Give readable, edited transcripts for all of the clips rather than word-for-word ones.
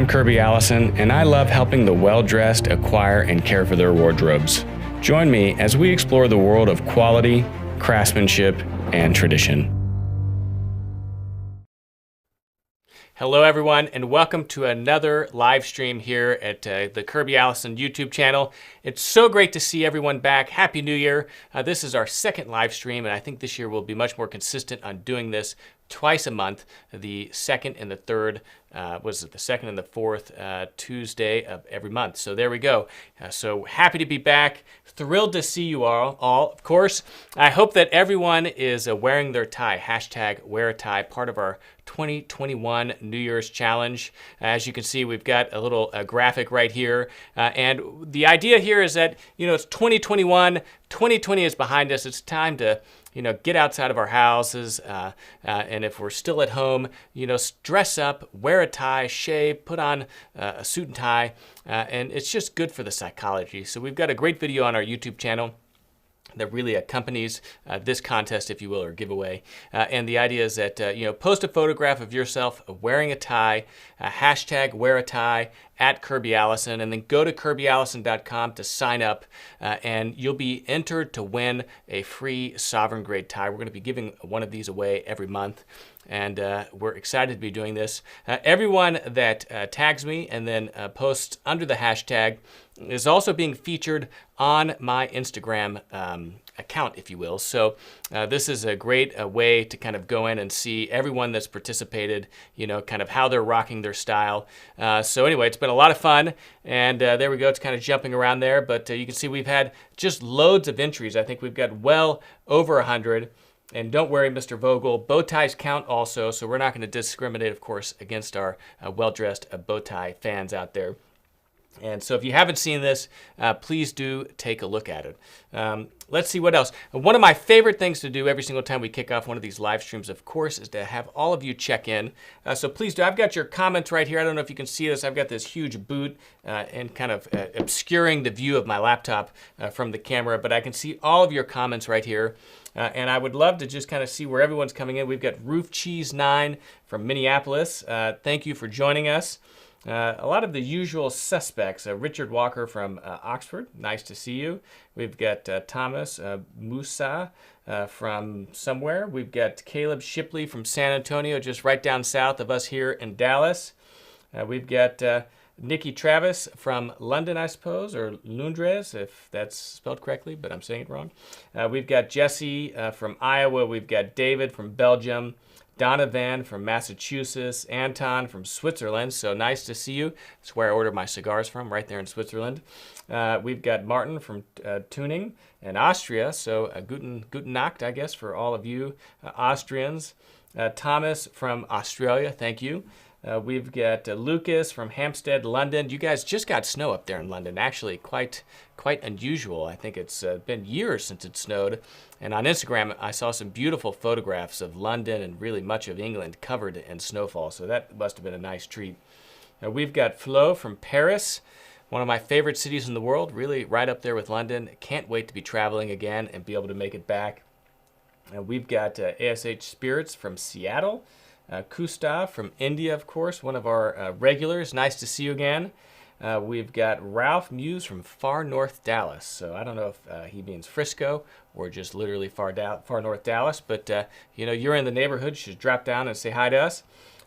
I'm Kirby Allison, and I love helping the well-dressed acquire and care for their wardrobes. Join me as we explore the world of quality, craftsmanship, and tradition. Hello everyone, and welcome to another live stream here at the Kirby Allison YouTube channel. It's so great to see everyone back. Happy New Year. This is our second live stream, and I think this year we'll be much more consistent on doing this twice a month, the second and the third, the second and the fourth Tuesday of every month. So there we go. So happy to be back. Thrilled to see you all. Of course, I hope that everyone is wearing their tie. Hashtag wear a tie, part of our 2021 New Year's challenge. As you can see, we've got a little graphic right here. And the idea here is that, it's 2021, 2020 is behind us. It's time to get outside of our houses, and if we're still at home, dress up, wear a tie, shave, put on a suit and tie, and it's just good for the psychology. So we've got a great video on our YouTube channel that really accompanies this contest, if you will, or giveaway. And the idea is that, post a photograph of yourself wearing a tie, hashtag wear a tie, at Kirby Allison, and then go to kirbyallison.com to sign up, and you'll be entered to win a free sovereign grade tie. We're going to be giving one of these away every month, and we're excited to be doing this. Everyone that tags me and then posts under the hashtag is also being featured on my Instagram account, if you will. So this is a great way to kind of go in and see everyone that's participated, kind of how they're rocking their style. So anyway, it's been a lot of fun, and there we go. It's kind of jumping around there, but you can see we've had just loads of entries. I think we've got well over 100. And don't worry, Mr. Vogel, bow ties count also, so we're not going to discriminate, of course, against our well-dressed bow tie fans out there. And so if you haven't seen this, please do take a look at it. Let's see what else. One of my favorite things to do every single time we kick off one of these live streams, of course, is to have all of you check in. So please do. I've got your comments right here. I don't know if you can see this. I've got this huge boot and kind of obscuring the view of my laptop from the camera, but I can see all of your comments right here. And I would love to just kind of see where everyone's coming in. We've got Roof Cheese 9 from Minneapolis. Thank you for joining us. A lot of the usual suspects. Richard Walker from Oxford, nice to see you. We've got Thomas Musa from somewhere. We've got Caleb Shipley from San Antonio, just right down south of us here in Dallas. We've got Nikki Travis from London, I suppose, or Lundres, if that's spelled correctly, but I'm saying it wrong. We've got Jesse from Iowa. We've got David from Belgium. Donovan from Massachusetts, Anton from Switzerland, so nice to see you. That's where I order my cigars from, right there in Switzerland. We've got Martin from Tuning in Austria, so guten Nacht, I guess, for all of you Austrians. Thomas from Australia, thank you. We've got Lucas from Hampstead, London. You guys just got snow up there in London, actually quite unusual. I think it's been years since it snowed. And on Instagram, I saw some beautiful photographs of London and really much of England covered in snowfall, so that must have been a nice treat. We've got Flo from Paris, one of my favorite cities in the world, really right up there with London. Can't wait to be traveling again and be able to make it back. We've got ASH Spirits from Seattle. Kustav from India, of course, one of our regulars. Nice to see you again. We've got Ralph Muse from far north Dallas. So I don't know if he means Frisco or just literally far north Dallas, but you're in the neighborhood. You should drop down and say hi to us.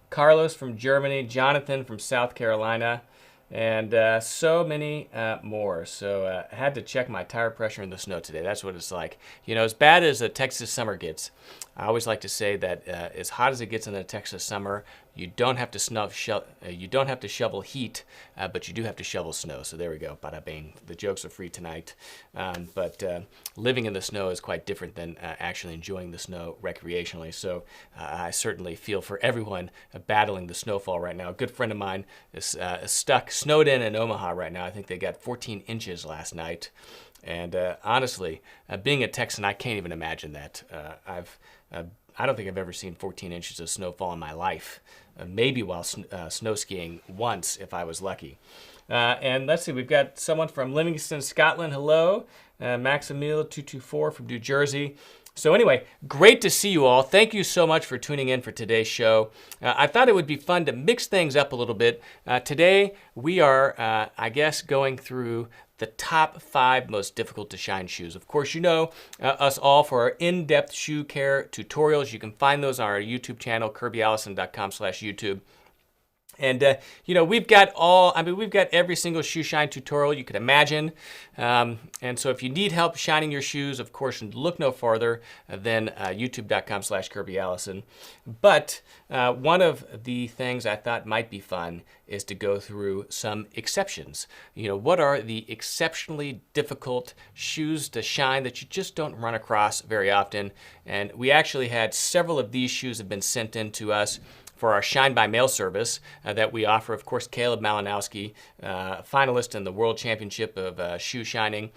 Carlos from Germany, Jonathan from South Carolina, and so many more. So I had to check my tire pressure in the snow today. That's what it's like. As bad as a Texas summer gets, I always like to say that as hot as it gets in the Texas summer, you don't have to shovel heat, but you do have to shovel snow. So there we go, bada bing. The jokes are free tonight. But living in the snow is quite different than actually enjoying the snow recreationally. So I certainly feel for everyone battling the snowfall right now. A good friend of mine is snowed in Omaha right now. I think they got 14 inches last night. And honestly, being a Texan, I can't even imagine that. I don't think I've ever seen 14 inches of snowfall in my life. Maybe while snow skiing once, if I was lucky. And let's see, we've got someone from Livingston, Scotland. Hello. Maximil224 from New Jersey. So anyway, great to see you all. Thank you so much for tuning in for today's show. I thought it would be fun to mix things up a little bit. Today we are, I guess, going through the top 5 most difficult to shine shoes. Of course, you know us all for our in-depth shoe care tutorials. You can find those on our YouTube channel, kirbyallison.com/YouTube. And, you know, we've got every single shoe shine tutorial you could imagine. And so if you need help shining your shoes, of course, look no farther than youtube.com/kirbyallison. But one of the things I thought might be fun is to go through some exceptions. You know, what are the exceptionally difficult shoes to shine that you just don't run across very often? And we actually had several of these shoes have been sent in to us for our Shine by Mail service that we offer. Of course, Caleb Malinowski, finalist in the World Championship of Shoe Shining,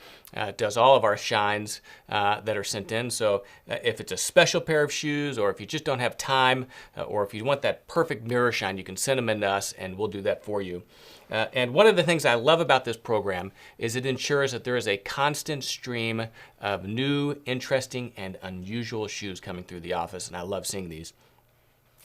does all of our shines that are sent in. So if it's a special pair of shoes, or if you just don't have time, or if you want that perfect mirror shine, you can send them in to us and we'll do that for you. And one of the things I love about this program is it ensures that there is a constant stream of new, interesting, and unusual shoes coming through the office, and I love seeing these.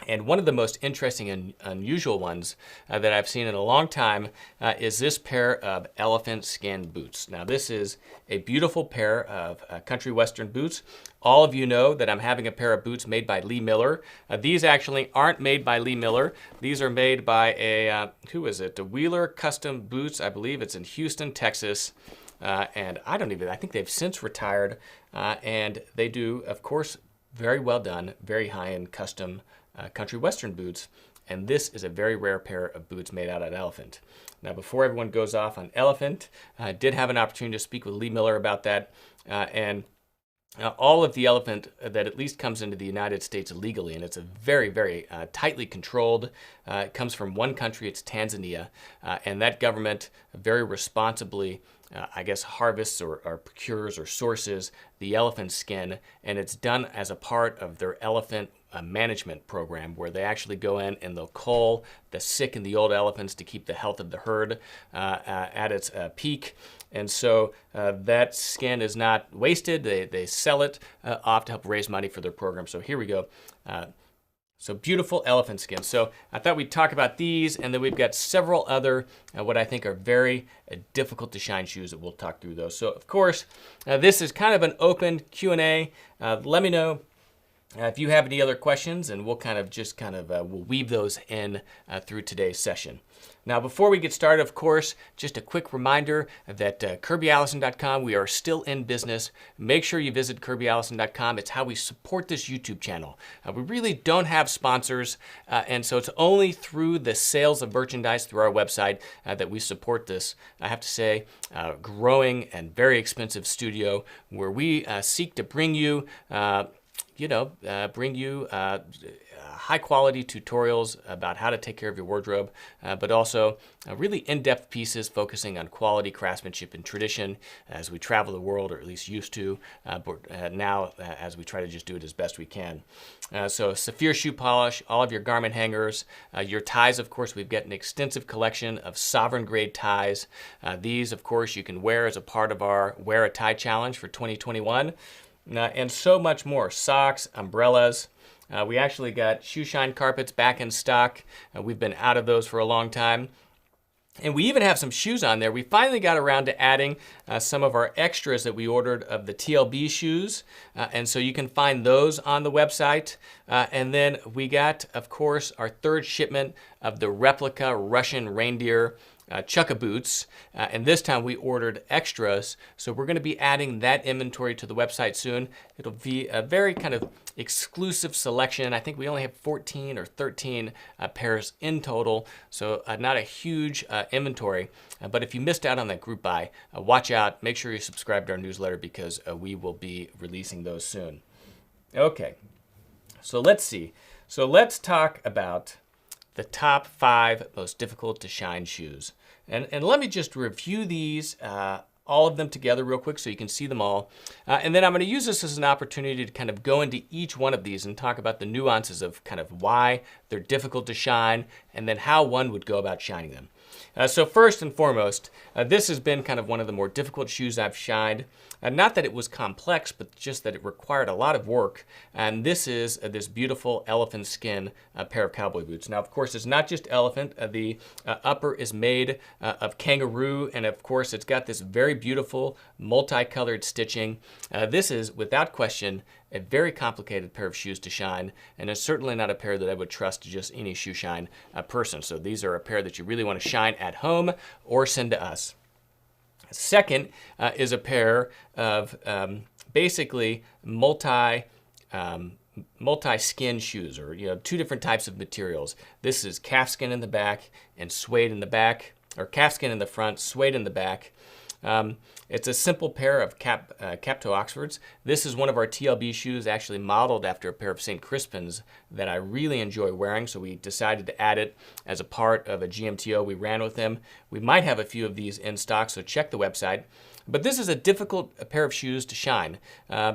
And one of the most interesting and unusual ones that I've seen in a long time is this pair of elephant skin boots. Now, this is a beautiful pair of country western boots. All of you know that I'm having a pair of boots made by Lee Miller. These actually aren't made by Lee Miller. These are made by a, who is it? The Wheeler Custom Boots. I believe it's in Houston, Texas. And I think they've since retired. And they do, of course, very well done, very high-end custom country western boots, and this is a very rare pair of boots made out of elephant. Now, before everyone goes off on elephant, I did have an opportunity to speak with Lee Miller about that, and all of the elephant that at least comes into the United States illegally, and it's a very, very tightly controlled. It comes from one country, it's Tanzania, and that government very responsibly I guess harvests or procures or sources the elephant skin, and it's done as a part of their elephant management program, where they actually go in and they'll cull the sick and the old elephants to keep the health of the herd at its peak. And so that skin is not wasted. They sell it off to help raise money for their program. So here we go. So beautiful elephant skin. So I thought we'd talk about these, and then we've got several other what I think are very difficult to shine shoes that we'll talk through those. So of course, this is kind of an open Q&A. Let me know if you have any other questions, and we'll we'll weave those in through today's session. Now, before we get started, of course, just a quick reminder that kirbyallison.com, we are still in business. Make sure you visit kirbyallison.com. It's how we support this YouTube channel. We really don't have sponsors, and so it's only through the sales of merchandise through our website that we support this, I have to say, growing and very expensive studio where we seek to bring you high quality tutorials about how to take care of your wardrobe, but also really in-depth pieces focusing on quality craftsmanship and tradition as we travel the world, or at least used to, but now as we try to just do it as best we can. So Saphir shoe polish, all of your garment hangers, your ties, of course, we've got an extensive collection of sovereign grade ties. These, of course, you can wear as a part of our Wear a Tie Challenge for 2021. And so much more. Socks, umbrellas. We actually got shoe shine carpets back in stock. We've been out of those for a long time. And we even have some shoes on there. We finally got around to adding some of our extras that we ordered of the TLB shoes. And so you can find those on the website. And then we got, of course, our third shipment of the replica Russian reindeer Chukka boots, and this time we ordered extras, so we're going to be adding that inventory to the website soon. It'll be a very kind of exclusive selection. I think we only have 14 or 13 pairs in total, so not a huge inventory. But if you missed out on that group buy, watch out. Make sure you subscribe to our newsletter, because we will be releasing those soon. Okay, so let's see. So let's talk about the top 5 most difficult to shine shoes. And let me just review these, all of them together real quick so you can see them all. And then I'm going to use this as an opportunity to kind of go into each one of these and talk about the nuances of kind of why they're difficult to shine, and then how one would go about shining them. So first and foremost, this has been kind of one of the more difficult shoes I've shined. Not that it was complex, but just that it required a lot of work. And this is this beautiful elephant skin pair of cowboy boots. Now, of course, it's not just elephant. The upper is made of kangaroo, and of course, it's got this very beautiful multicolored stitching. This is, without question, a very complicated pair of shoes to shine, and it's certainly not a pair that I would trust to just any shoe shine person. So these are a pair that you really want to shine at home or send to us. Second is a pair of basically multi-skin shoes, or two different types of materials. This is calfskin in the back and suede in the back, or calfskin in the front, suede in the back. It's a simple pair of cap-toe Oxfords. This is one of our TLB shoes, actually modeled after a pair of St. Crispin's that I really enjoy wearing, so we decided to add it as a part of a GMTO we ran with them. We might have a few of these in stock, so check the website. But this is a difficult pair of shoes to shine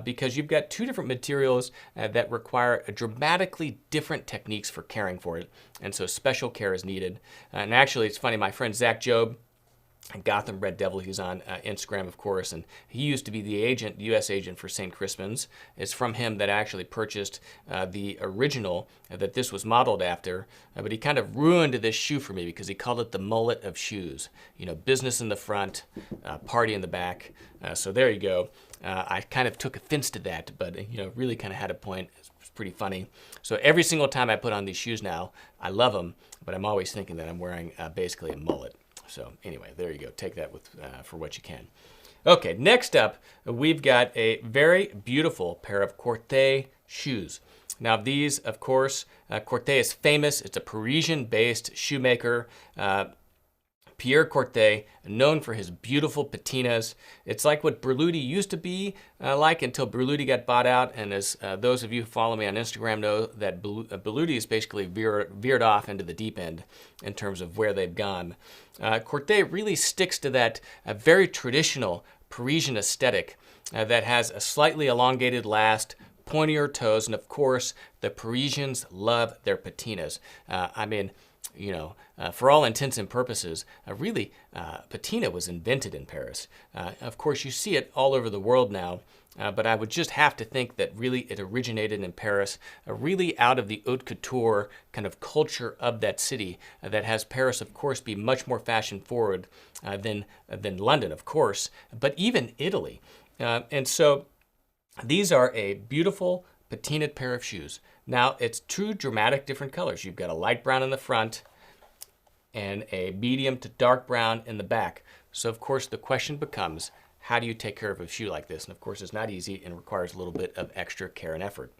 because you've got two different materials that require dramatically different techniques for caring for it, and so special care is needed. And actually, it's funny, my friend Zach Jobe, Gotham Red Devil, he's on Instagram, of course, and he used to be the agent, U.S. agent for St. Crispin's. It's from him that I actually purchased the original that this was modeled after, but he kind of ruined this shoe for me because he called it the mullet of shoes. Business in the front, party in the back. So there you go. I kind of took offense to that, but really kind of had a point. It's pretty funny. So every single time I put on these shoes now, I love them, but I'm always thinking that I'm wearing basically a mullet. So anyway, there you go. Take that with for what you can. Okay, next up, we've got a very beautiful pair of Corté shoes. Now these, of course, Corté is famous. It's a Parisian-based shoemaker. Pierre Corté, known for his beautiful patinas. It's like what Berluti used to be like until Berluti got bought out. And as those of you who follow me on Instagram know, that Berluti has basically veered off into the deep end in terms of where they've gone. Corté really sticks to that very traditional Parisian aesthetic that has a slightly elongated last, pointier toes, and of course, the Parisians love their patinas. For all intents and purposes, patina was invented in Paris. Of course, you see it all over the world now, but I would just have to think that really it originated in Paris, really out of the haute couture kind of culture of that city that has Paris, of course, be much more fashion forward than London, of course, but even Italy. And so these are a beautiful patinaed pair of shoes. Now, it's two dramatic different colors. You've got a light brown in the front and a medium to dark brown in the back. So, of course, the question becomes, how do you take care of a shoe like this? And, of course, it's not easy and requires a little bit of extra care and effort.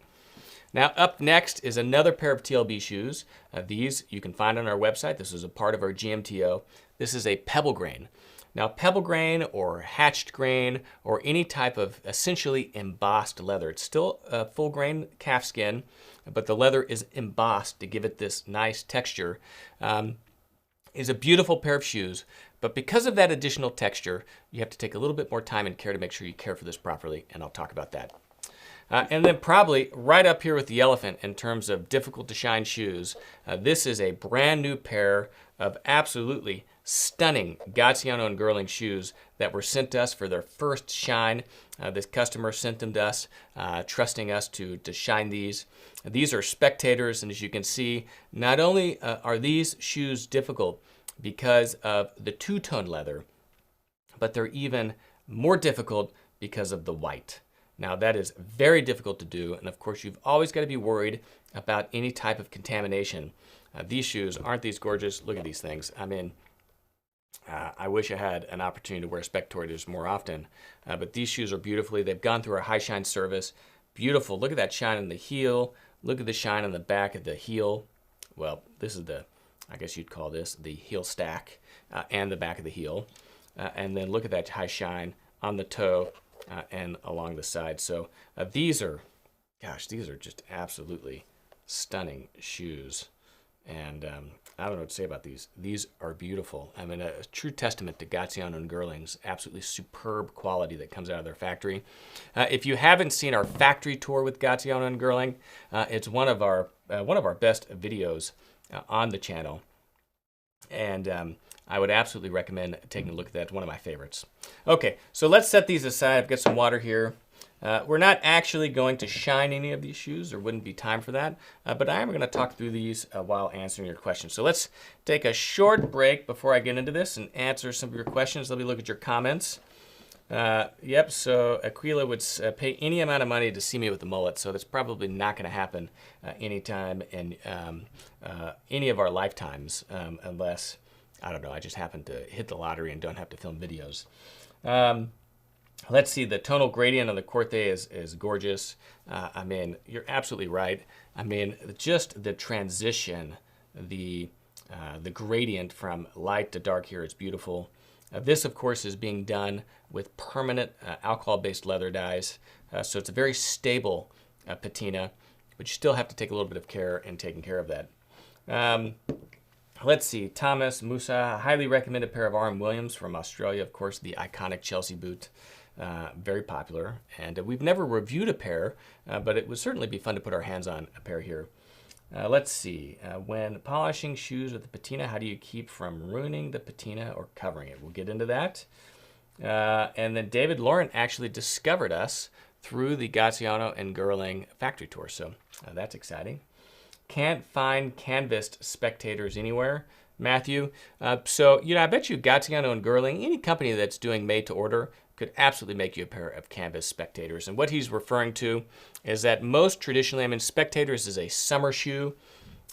Now, up next is another pair of TLB shoes. These you can find on our website. This is a part of our GMTO. This is a pebble grain. Now, pebble grain or hatched grain or any type of essentially embossed leather. It's still a full grain calfskin, but the leather is embossed to give it this nice texture. Is a beautiful pair of shoes, but because of that additional texture, you have to take a little bit more time and care to make sure you care for this properly, and I'll talk about that. And then probably right up here with the elephant in terms of difficult to shine shoes, this is a brand new pair of absolutely stunning Gaziano and Girling shoes that were sent to us for their first shine. This customer sent them to us, trusting us to shine these. These are Spectators, and as you can see, not only are these shoes difficult because of the two-tone leather, but they're even more difficult because of the white. Now that is very difficult to do, and of course you've always got to be worried about any type of contamination. These shoes, aren't these gorgeous? Look at these things. I mean, I wish I had an opportunity to wear Spectators more often, but these shoes are beautifully. They've gone through our high shine service. Beautiful. Look at that shine on the heel. Look at the shine on the back of the heel. Well, this is I guess you'd call this the heel stack and the back of the heel. And then look at that high shine on the toe and along the side. So these are just absolutely stunning shoes. And I don't know what to say about these. These are beautiful. I mean, a true testament to Gaziano and Girling's absolutely superb quality that comes out of their factory. If you haven't seen our factory tour with Gaziano and Girling, it's one of our best videos on the channel. And I would absolutely recommend taking a look at that. One of my favorites. Okay, so let's set these aside. I've got some water here. We're not actually going to shine any of these shoes. There wouldn't be time for that. But I am going to talk through these while answering your questions. So let's take a short break before I get into this and answer some of your questions. Let me look at your comments. Yep, so Aquila would pay any amount of money to see me with the mullet, so that's probably not going to happen anytime in any of our lifetimes, unless, I don't know, I just happen to hit the lottery and don't have to film videos. Let's see, the tonal gradient on the Corte is gorgeous. I mean, you're absolutely right. I mean, just the transition, the gradient from light to dark here is beautiful. This, of course, is being done with permanent alcohol-based leather dyes. So it's a very stable patina, but you still have to take a little bit of care in taking care of that. Let's see, Thomas Musa, highly recommended pair of R.M. Williams from Australia, of course, the iconic Chelsea boot. Very popular. And we've never reviewed a pair, but it would certainly be fun to put our hands on a pair here. Let's see, when polishing shoes with the patina, how do you keep from ruining the patina or covering it? We'll get into that. And then David Lauren actually discovered us through the Gaziano and Gerling factory tour, so that's exciting. Can't find canvassed spectators anywhere, Matthew. So, you know, I bet you Gaziano and Gerling, any company that's doing made to order, could absolutely make you a pair of canvas spectators. And what he's referring to is that most traditionally, I mean, spectators is a summer shoe.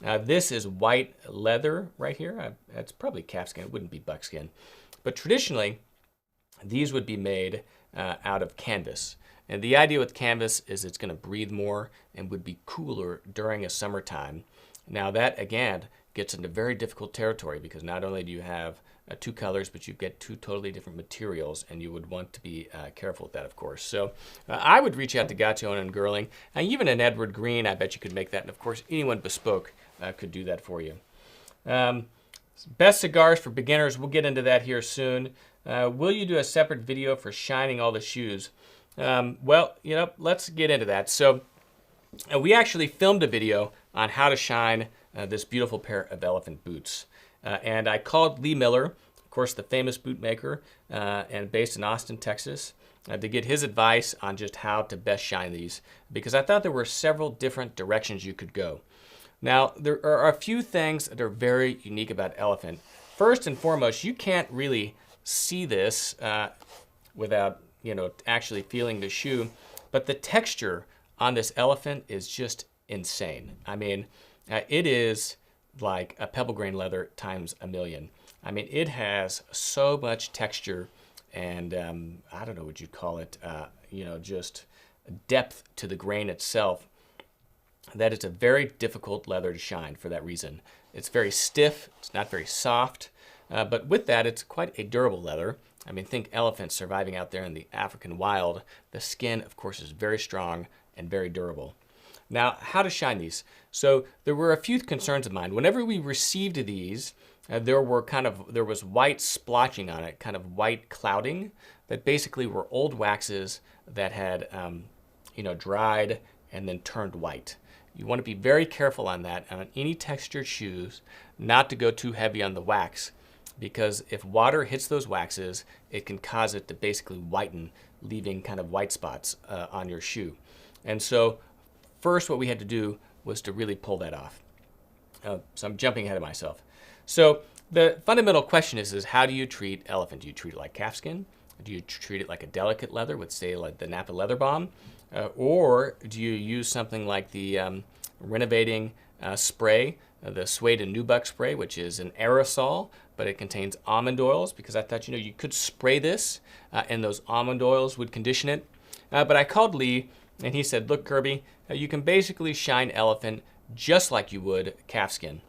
This is white leather right here. That's probably calfskin. It wouldn't be buckskin. But traditionally, these would be made out of canvas. And the idea with canvas is it's going to breathe more and would be cooler during a summertime. Now that, again, gets into very difficult territory because not only do you have two colors, but you get two totally different materials, and you would want to be careful with that, of course. So I would reach out to Gaziano and Gerling. Even an Edward Green, I bet you could make that. And of course, anyone bespoke could do that for you. Best cigars for beginners, we'll get into that here soon. Will you do a separate video for shining all the shoes? Well, you know, let's get into that. So we actually filmed a video on how to shine this beautiful pair of elephant boots. And I called Lee Miller, of course, the famous boot maker, and based in Austin, Texas, to get his advice on just how to best shine these, because I thought there were several different directions you could go. Now, there are a few things that are very unique about elephant. First and foremost, you can't really see this without, you know, actually feeling the shoe, but the texture on this elephant is just insane. I mean, it is like a pebble grain leather times a million. I mean, it has so much texture and I don't know what you'd call it, you know, just depth to the grain itself, that it's a very difficult leather to shine for that reason. It's very stiff, it's not very soft, but with that, it's quite a durable leather. I mean, think elephants surviving out there in the African wild. The skin, of course, is very strong and very durable. Now, how to shine these? So there were a few concerns of mine. Whenever we received these, there was white splotching on it, kind of white clouding, that basically were old waxes that had, you know, dried and then turned white. You want to be very careful on that, and on any textured shoes, not to go too heavy on the wax, because if water hits those waxes, it can cause it to basically whiten, leaving kind of white spots on your shoe. And so first what we had to do was to really pull that off. So I'm jumping ahead of myself. So the fundamental question is how do you treat elephant? Do you treat it like calfskin? Do you treat it like a delicate leather with, say, like the Napa leather balm? Or do you use something like the renovating spray, the Suede and Nubuck spray, which is an aerosol, but it contains almond oils, because I thought, you know, you could spray this and those almond oils would condition it. But I called Lee and he said, look, Kirby, you can basically shine elephant just like you would calfskin.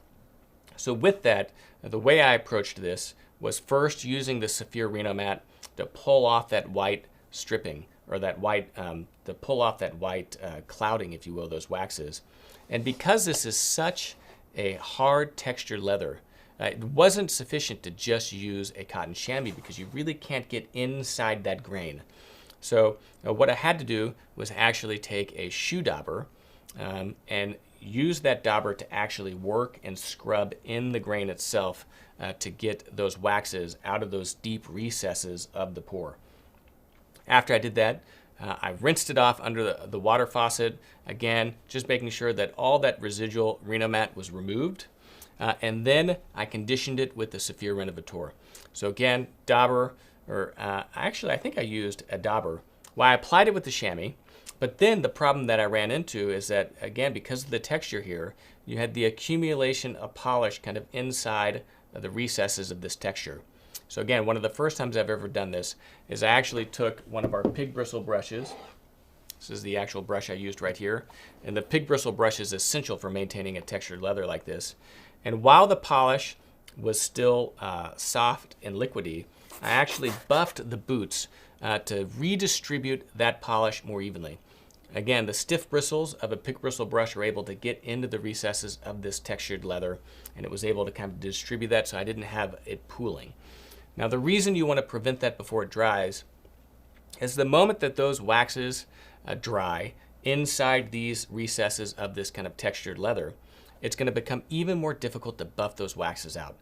So with that, the way I approached this was first using the Saphir Reno mat to pull off that white stripping, or that white, to pull off that white clouding, if you will, those waxes. And because this is such a hard textured leather, it wasn't sufficient to just use a cotton chamois because you really can't get inside that grain. So what I had to do was actually take a shoe dauber and use that dauber to actually work and scrub in the grain itself to get those waxes out of those deep recesses of the pour. After I did that, I rinsed it off under the water faucet, again, just making sure that all that residual Renomat was removed. And then I conditioned it with the Saphir Renovator. So again, dauber, or actually I think I used a dauber. Well, I applied it with the chamois, but then the problem that I ran into is that, again, because of the texture here, you had the accumulation of polish kind of inside of the recesses of this texture. So again, one of the first times I've ever done this is I actually took one of our pig bristle brushes. This is the actual brush I used right here. And the pig bristle brush is essential for maintaining a textured leather like this. And while the polish was still soft and liquidy, I actually buffed the boots to redistribute that polish more evenly. Again, the stiff bristles of a pig bristle brush are able to get into the recesses of this textured leather, and it was able to kind of distribute that so I didn't have it pooling. Now, the reason you want to prevent that before it dries is the moment that those waxes dry inside these recesses of this kind of textured leather, it's going to become even more difficult to buff those waxes out.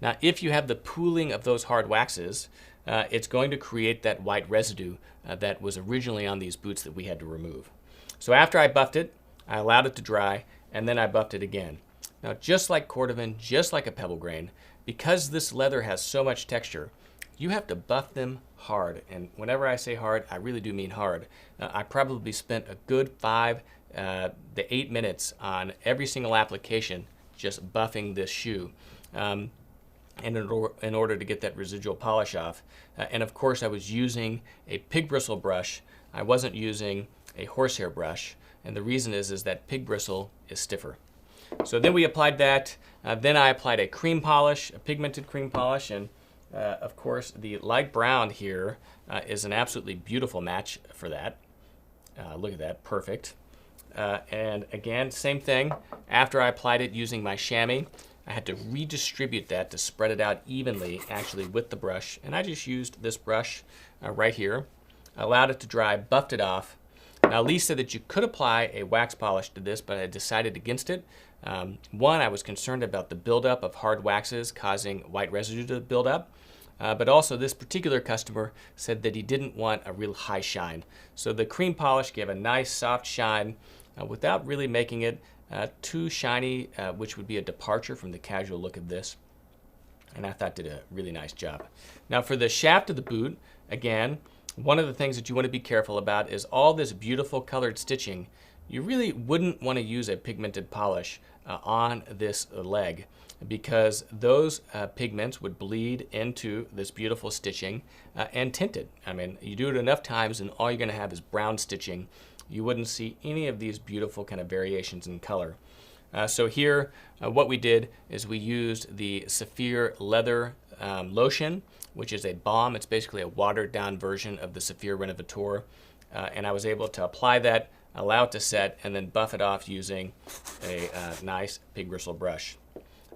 Now, if you have the pooling of those hard waxes, it's going to create that white residue that was originally on these boots that we had to remove. So after I buffed it, I allowed it to dry, and then I buffed it again. Now, just like cordovan, just like a pebble grain, because this leather has so much texture, you have to buff them hard. And whenever I say hard, I really do mean hard. I probably spent a good 5 to 8 minutes on every single application just buffing this shoe. And in order to get that residual polish off. And of course I was using a pig bristle brush. I wasn't using a horsehair brush. And the reason is that pig bristle is stiffer. So then we applied that. Then I applied a cream polish, a pigmented cream polish. And of course the light brown here is an absolutely beautiful match for that. Look at that, perfect. And again, same thing. After I applied it using my chamois, I had to redistribute that to spread it out evenly, actually with the brush. And I just used this brush right here, allowed it to dry, buffed it off. Now, Lee said that you could apply a wax polish to this, but I decided against it. One, I was concerned about the buildup of hard waxes causing white residue to build up. But also this particular customer said that he didn't want a real high shine. So the cream polish gave a nice soft shine without really making it too shiny, which would be a departure from the casual look of this. And I thought did a really nice job. Now for the shaft of the boot, again, one of the things that you want to be careful about is all this beautiful colored stitching. You really wouldn't want to use a pigmented polish on this leg, because those pigments would bleed into this beautiful stitching and tint it. I mean, you do it enough times and all you're going to have is brown stitching. You wouldn't see any of these beautiful kind of variations in color. So here, what we did is we used the Saphir Leather Lotion, which is a balm. It's basically a watered down version of the Saphir Renovator. And I was able to apply that, allow it to set, and then buff it off using a nice pig bristle brush.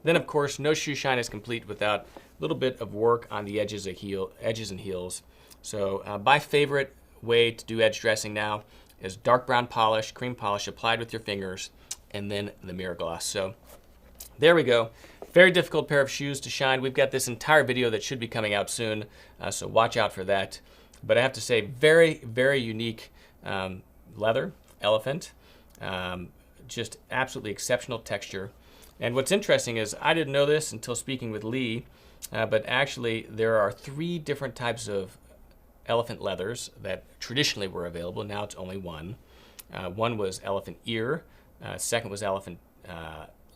Then, of course, no shoe shine is complete without a little bit of work on the edges and heels. So my favorite way to do edge dressing now is dark brown polish, cream polish applied with your fingers, and then the mirror gloss. So there we go. Very difficult pair of shoes to shine. We've got this entire video that should be coming out soon, so watch out for that. But I have to say, very, very unique leather, elephant. Just absolutely exceptional texture. And what's interesting is I didn't know this until speaking with Lee, but actually there are 3 different types of elephant leathers that traditionally were available. Now it's only one. One was elephant ear, second was elephant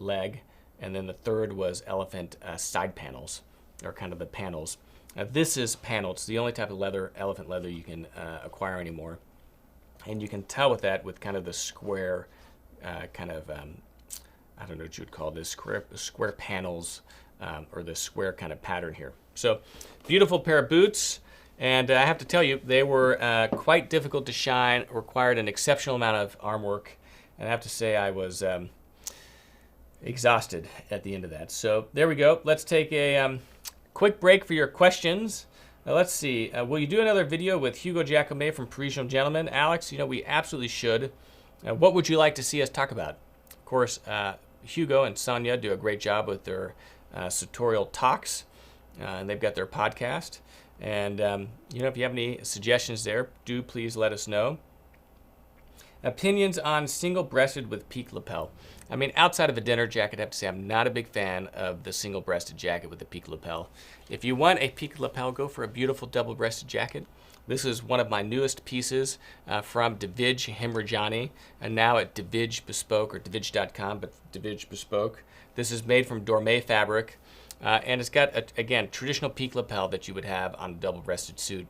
leg, and then the third was elephant side panels, or kind of the panels. This is paneled. It's the only type of leather, elephant leather, you can acquire anymore. And you can tell with that with kind of the square kind of, I don't know what you would call this, square panels, or the square kind of pattern here. So beautiful pair of boots. And I have to tell you, they were quite difficult to shine, required an exceptional amount of arm work. And I have to say I was exhausted at the end of that. So there we go. Let's take a quick break for your questions. Now let's see, will you do another video with Hugo Giacomet from Parisian Gentleman? Alex, you know, we absolutely should. What would you like to see us talk about? Of course, Hugo and Sonia do a great job with their sartorial talks, and they've got their podcast. And if you have any suggestions there, do please let us know. Opinions on single-breasted with peak lapel. I mean, outside of a dinner jacket, I have to say I'm not a big fan of the single-breasted jacket with the peak lapel. If you want a peak lapel, go for a beautiful double-breasted jacket. This is one of my newest pieces from Davidge Himrajani, and now at Davidge Bespoke, or Davidge.com, but Davidge Bespoke. This is made from Dorme fabric, and it's got, again, traditional peak lapel that you would have on a double-breasted suit.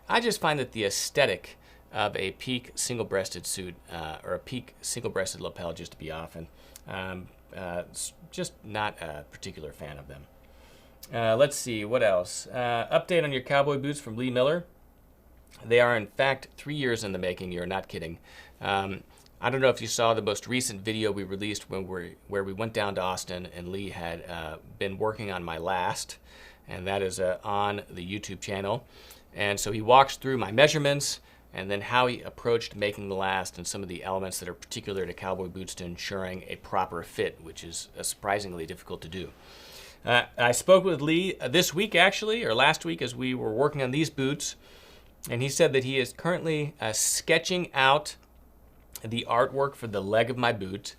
I just find that the aesthetic of a peak single-breasted suit or a peak single-breasted lapel just to be off, and just not a particular fan of them. Let's see, what else? Update on your cowboy boots from Lee Miller. They are, in fact, 3 years in the making. You're not kidding. I don't know if you saw the most recent video we released where we went down to Austin, and Lee had been working on my last, and that is on the YouTube channel. And so he walks through my measurements, and then how he approached making the last and some of the elements that are particular to cowboy boots to ensuring a proper fit, which is surprisingly difficult to do. I spoke with Lee this week, actually, or last week, as we were working on these boots, and he said that he is currently sketching out the artwork for the leg of my boot.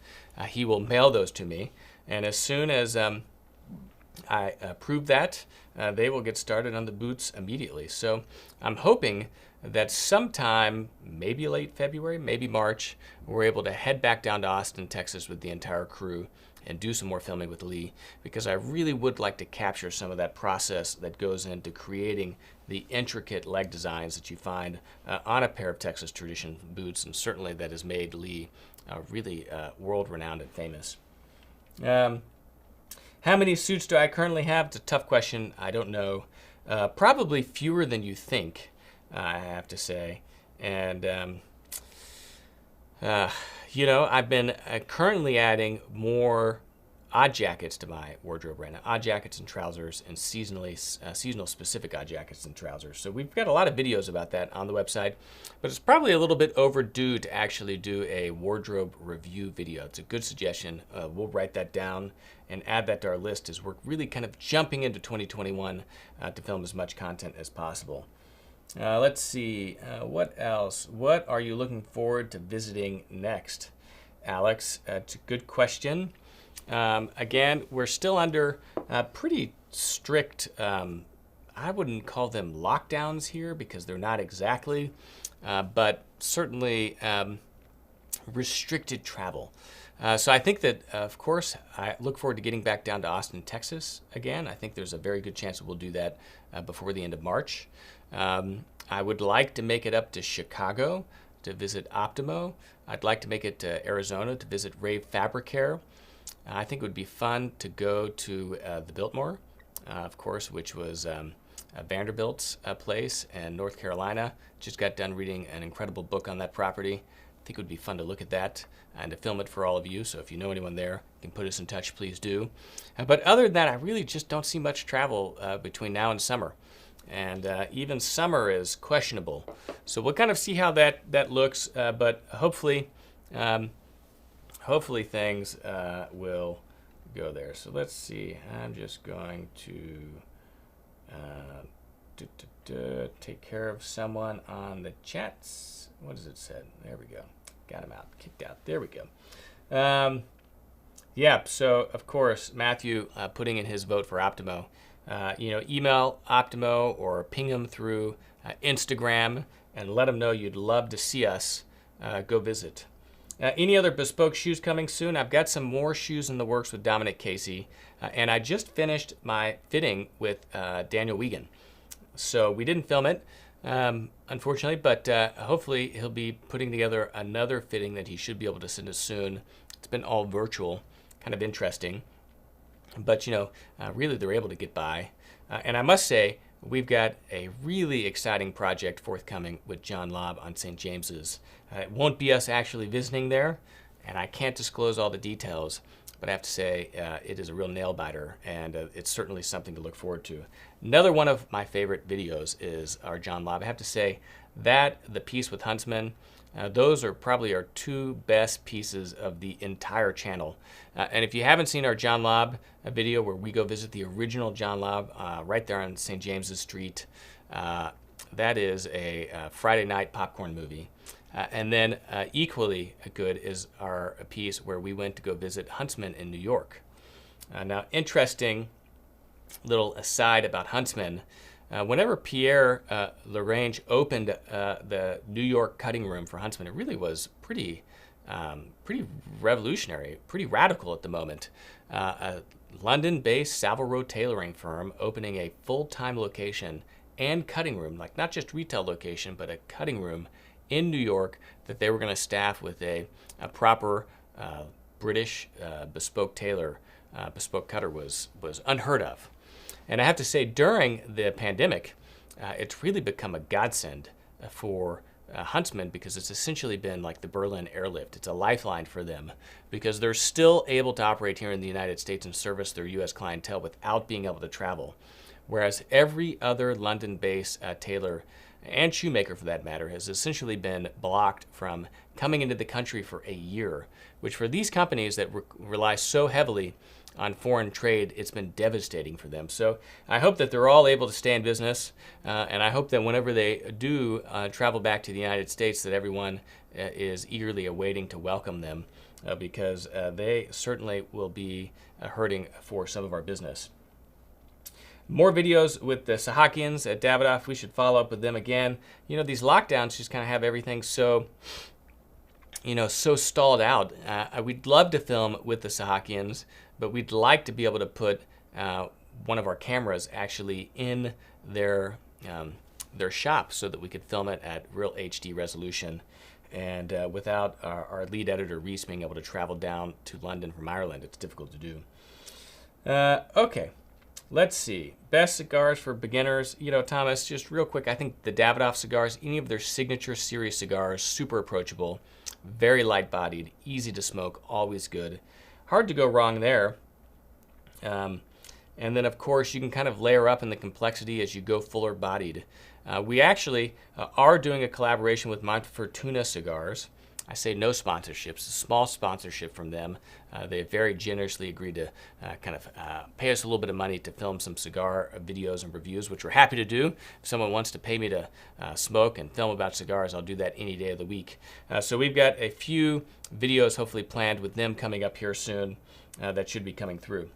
He will mail those to me, and as soon as I approve that, they will get started on the boots immediately. So I'm hoping that sometime, maybe late February, maybe March, we're able to head back down to Austin, Texas with the entire crew and do some more filming with Lee, because I really would like to capture some of that process that goes into creating the intricate leg designs that you find on a pair of Texas tradition boots, and certainly that has made Lee really world-renowned and famous. How many suits do I currently have? It's a tough question. I don't know. Probably fewer than you think, I have to say. And, I've been currently adding more odd jackets to my wardrobe right now. Odd jackets and trousers, and seasonal specific odd jackets and trousers. So we've got a lot of videos about that on the website, but it's probably a little bit overdue to actually do a wardrobe review video. It's a good suggestion. We'll write that down and add that to our list, as we're really kind of jumping into 2021 to film as much content as possible. Let's see, what else? What are you looking forward to visiting next, Alex? It's a good question. Again, we're still under pretty strict, I wouldn't call them lockdowns here, because they're not exactly, but certainly restricted travel. So I think that, of course, I look forward to getting back down to Austin, Texas again. I think there's a very good chance that we'll do that before the end of March. I would like to make it up to Chicago to visit Optimo. I'd like to make it to Arizona to visit Rave Fabric Care. I think it would be fun to go to the Biltmore, of course, which was Vanderbilt's place in North Carolina. Just got done reading an incredible book on that property. I think it would be fun to look at that and to film it for all of you. So if you know anyone there, you can put us in touch, please do. But other than that, I really just don't see much travel between now and summer. And even summer is questionable. So we'll kind of see how that looks, but hopefully things will go there. So let's see. I'm just going to take care of someone on the chats. What does it say? There we go. Got him out. Kicked out. There we go. Yeah, so of course, Matthew putting in his vote for Optimo. Email Optimo or ping them through Instagram and let them know you'd love to see us go visit. Any other bespoke shoes coming soon? I've got some more shoes in the works with Dominic Casey, and I just finished my fitting with Daniel Wiegand. So we didn't film it, unfortunately, but hopefully he'll be putting together another fitting that he should be able to send us soon. It's been all virtual, kind of interesting. But, really they're able to get by. And I must say, we've got a really exciting project forthcoming with John Lobb on St. James's. It won't be us actually visiting there, and I can't disclose all the details, but I have to say it is a real nail-biter, and it's certainly something to look forward to. Another one of my favorite videos is our John Lobb. I have to say that the piece with Huntsman, Those are probably our two best pieces of the entire channel. And if you haven't seen our John Lobb video where we go visit the original John Lobb right there on St. James's Street, that is a Friday night popcorn movie. And then equally good is our piece where we went to go visit Huntsman in New York. Now, interesting little aside about Huntsman. Whenever Pierre Lagrange opened the New York cutting room for Huntsman, it really was pretty revolutionary, pretty radical at the moment. A London-based Savile Row tailoring firm opening a full-time location and cutting room, like not just retail location, but a cutting room in New York that they were going to staff with a proper British bespoke tailor, bespoke cutter was unheard of. And I have to say, during the pandemic, it's really become a godsend for Huntsman because it's essentially been like the Berlin airlift. It's a lifeline for them because they're still able to operate here in the United States and service their U.S. clientele without being able to travel. Whereas every other London-based tailor and shoemaker, for that matter, has essentially been blocked from coming into the country for a year, which for these companies that rely so heavily on foreign trade, it's been devastating for them. So I hope that they're all able to stay in business, and I hope that whenever they do travel back to the United States, that everyone is eagerly awaiting to welcome them, because they certainly will be hurting for some of our business. More videos with the Sahakians at Davidoff. We should follow up with them again. You know, these lockdowns just kind of have everything so, so stalled out. We'd love to film with the Sahakians, but we'd like to be able to put one of our cameras actually in their shop so that we could film it at real HD resolution and without our lead editor Reese being able to travel down to London from Ireland. It's difficult to do. Okay, let's see. Best cigars for beginners. Thomas, just real quick, I think the Davidoff cigars, any of their signature series cigars, super approachable, very light-bodied, easy to smoke, always good. Hard to go wrong there. And then, of course, you can kind of layer up in the complexity as you go fuller-bodied. We actually are doing a collaboration with Mount Fortuna Cigars. I say no sponsorships, a small sponsorship from them. They very generously agreed to pay us a little bit of money to film some cigar videos and reviews, which we're happy to do. If someone wants to pay me to smoke and film about cigars, I'll do that any day of the week. So we've got a few videos hopefully planned with them coming up here soon that should be coming through.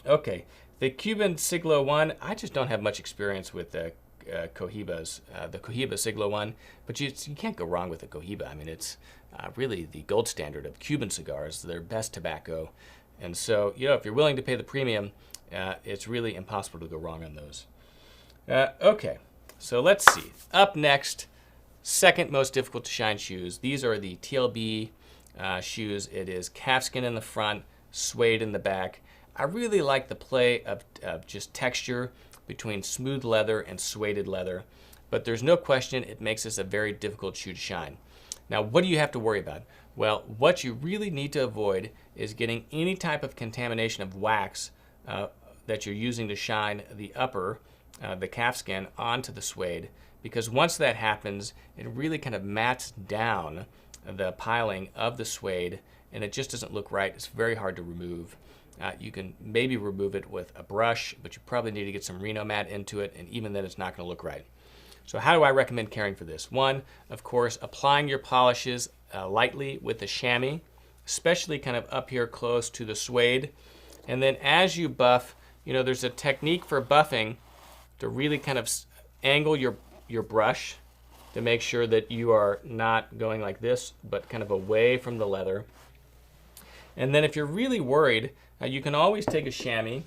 Okay, the Cuban Siglo 1, I just don't have much experience with Cohibas, the Cohiba Siglo 1, but you can't go wrong with the Cohiba. I mean, it's really the gold standard of Cuban cigars, their best tobacco. And so, if you're willing to pay the premium, it's really impossible to go wrong on those. Okay, so let's see. Up next, second most difficult to shine shoes. These are the TLB shoes. It is calfskin in the front, suede in the back. I really like the play of just texture between smooth leather and suede leather, but there's no question it makes this a very difficult shoe to shine. Now, what do you have to worry about? Well, what you really need to avoid is getting any type of contamination of wax that you're using to shine the upper, the calfskin, onto the suede, because once that happens, it really kind of mats down the piling of the suede, and it just doesn't look right. It's very hard to remove. You can maybe remove it with a brush, but you probably need to get some Reno mat into it, and even then it's not going to look right. So how do I recommend caring for this? One, of course, applying your polishes lightly with the chamois, especially kind of up here close to the suede. And then as you buff, there's a technique for buffing to really kind of angle your brush to make sure that you are not going like this, but kind of away from the leather. And then if you're really worried, you can always take a chamois,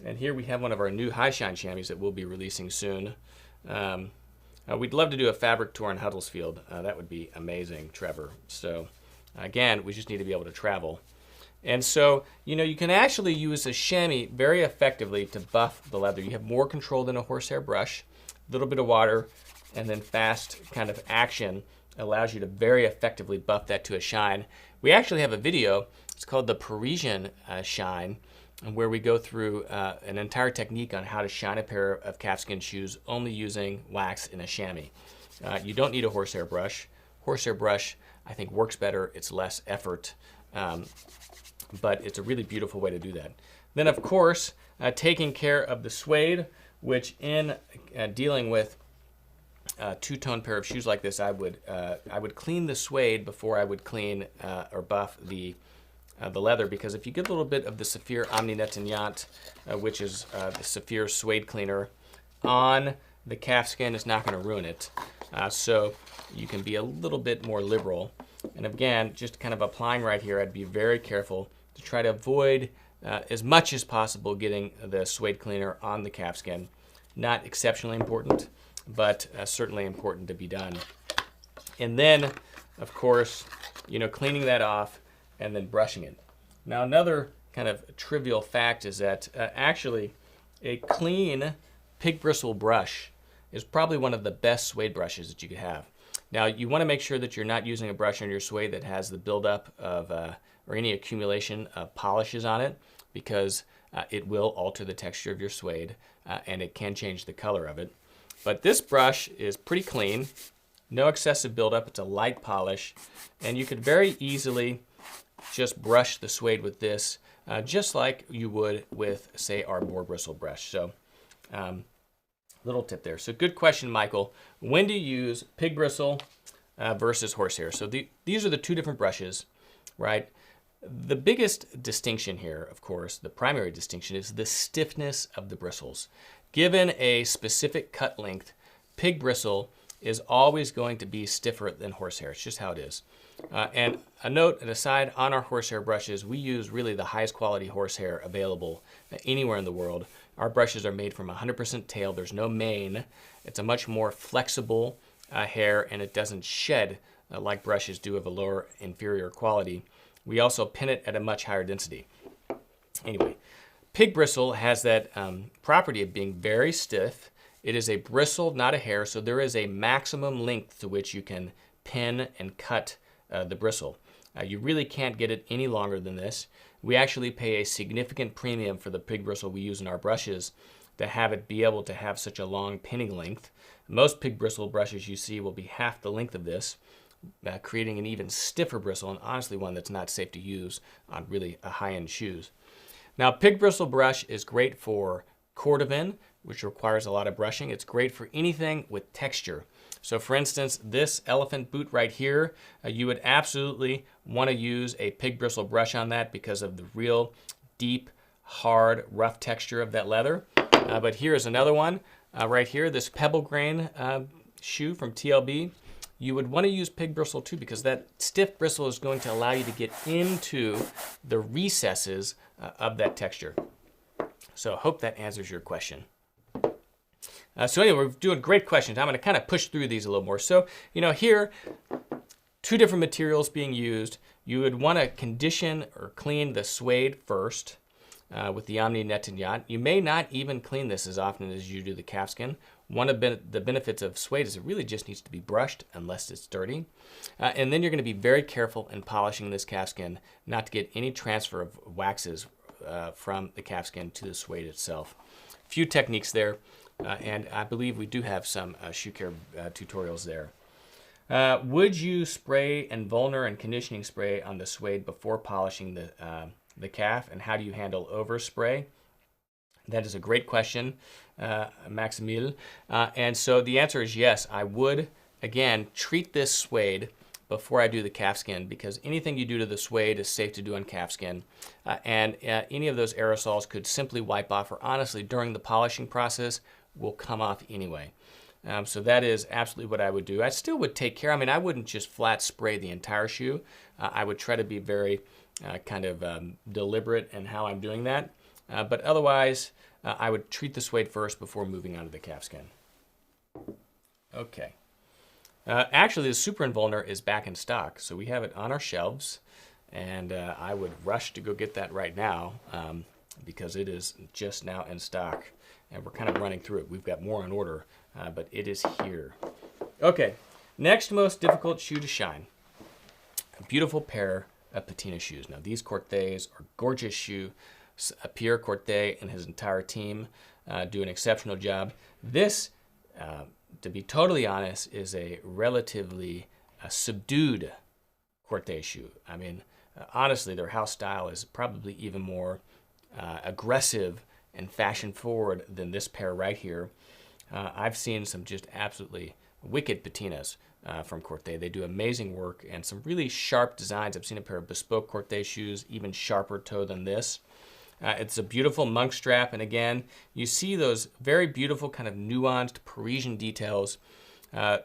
and here we have one of our new high shine chamois that we'll be releasing soon. We'd love to do a fabric tour in Huddersfield. That would be amazing, Trevor. So again, we just need to be able to travel. And so, you can actually use a chamois very effectively to buff the leather. You have more control than a horsehair brush. A little bit of water, and then fast kind of action allows you to very effectively buff that to a shine. We actually have a video. It's called the Parisian Shine, where we go through an entire technique on how to shine a pair of calfskin shoes only using wax in a chamois. You don't need a horsehair brush. horsehair brush, I think, works better. It's less effort, but it's a really beautiful way to do that. Then, of course, taking care of the suede, which in dealing with a two-tone pair of shoes like this, I would clean the suede before I would clean or buff the leather, because if you get a little bit of the Saphir Omni Netanyant, which is the Saphir suede cleaner, on the calfskin, it's not going to ruin it. So you can be a little bit more liberal. And again, just kind of applying right here, I'd be very careful to try to avoid as much as possible getting the suede cleaner on the calfskin. Not exceptionally important, but certainly important to be done. And then, of course, cleaning that off and then brushing it. Now, another kind of trivial fact is that actually a clean pig bristle brush is probably one of the best suede brushes that you could have. Now, you want to make sure that you're not using a brush on your suede that has the buildup of or any accumulation of polishes on it, because it will alter the texture of your suede and it can change the color of it. But this brush is pretty clean, no excessive buildup. It's a light polish, and you could very easily just brush the suede with this, just like you would with, say, our boar bristle brush. So, little tip there. So, good question, Michael. When do you use pig bristle versus horsehair? So, these are the two different brushes, right? The biggest distinction here, of course, the primary distinction, is the stiffness of the bristles. Given a specific cut length, pig bristle is always going to be stiffer than horsehair. It's just how it is. And a note, an aside, on our horsehair brushes, we use really the highest quality horsehair available anywhere in the world. Our brushes are made from 100% tail. There's no mane. It's a much more flexible hair, and it doesn't shed like brushes do of a lower inferior quality. We also pin it at a much higher density. Anyway, pig bristle has that property of being very stiff. It is a bristle, not a hair, so there is a maximum length to which you can pin and cut the bristle. You really can't get it any longer than this. We actually pay a significant premium for the pig bristle we use in our brushes to have it be able to have such a long pinning length. Most pig bristle brushes you see will be half the length of this, creating an even stiffer bristle, and honestly one that's not safe to use on really high-end shoes. Now, pig bristle brush is great for cordovan, which requires a lot of brushing. It's great for anything with texture. So for instance, this elephant boot right here, you would absolutely want to use a pig bristle brush on that because of the real deep, hard, rough texture of that leather. But here's another one right here, this pebble grain shoe from TLB. You would want to use pig bristle too, because that stiff bristle is going to allow you to get into the recesses of that texture. So I hope that answers your question. So anyway, we're doing great questions. I'm going to kind of push through these a little more. So, here, two different materials being used. You would want to condition or clean the suede first with the Omni Netanyant. You may not even clean this as often as you do the calfskin. One of the benefits of suede is it really just needs to be brushed unless it's dirty. And then you're going to be very careful in polishing this calfskin not to get any transfer of waxes from the calfskin to the suede itself. A few techniques there, and I believe we do have some shoe care tutorials there. Would you spray Envolner and conditioning spray on the suede before polishing the calf, and how do you handle overspray? That is a great question, Maximil. And so the answer is yes. I would, again, treat this suede before I do the calfskin, because anything you do to the suede is safe to do on calfskin. And any of those aerosols could simply wipe off, or honestly, during the polishing process, will come off anyway. So that is absolutely what I would do. I still would take care. I mean, I wouldn't just flat spray the entire shoe. I would try to be very kind of deliberate in how I'm doing that. But otherwise, I would treat the suede first before moving on to the calfskin. Okay. Actually, the Super Envolner is back in stock, so we have it on our shelves, and I would rush to go get that right now because it is just now in stock, and we're kind of running through it. We've got more on order, but it is here. Okay, next most difficult shoe to shine. A beautiful pair of patina shoes. Now, these Cortés are gorgeous shoe. Pierre Corté and his entire team do an exceptional job. This, to be totally honest, is a relatively subdued Corte shoe. I mean, honestly, their house style is probably even more aggressive and fashion forward than this pair right here. I've seen some just absolutely wicked patinas from Corte. They do amazing work and some really sharp designs. I've seen a pair of bespoke Corte shoes, even sharper toe than this. It's a beautiful monk strap, and again, you see those very beautiful kind of nuanced Parisian details. The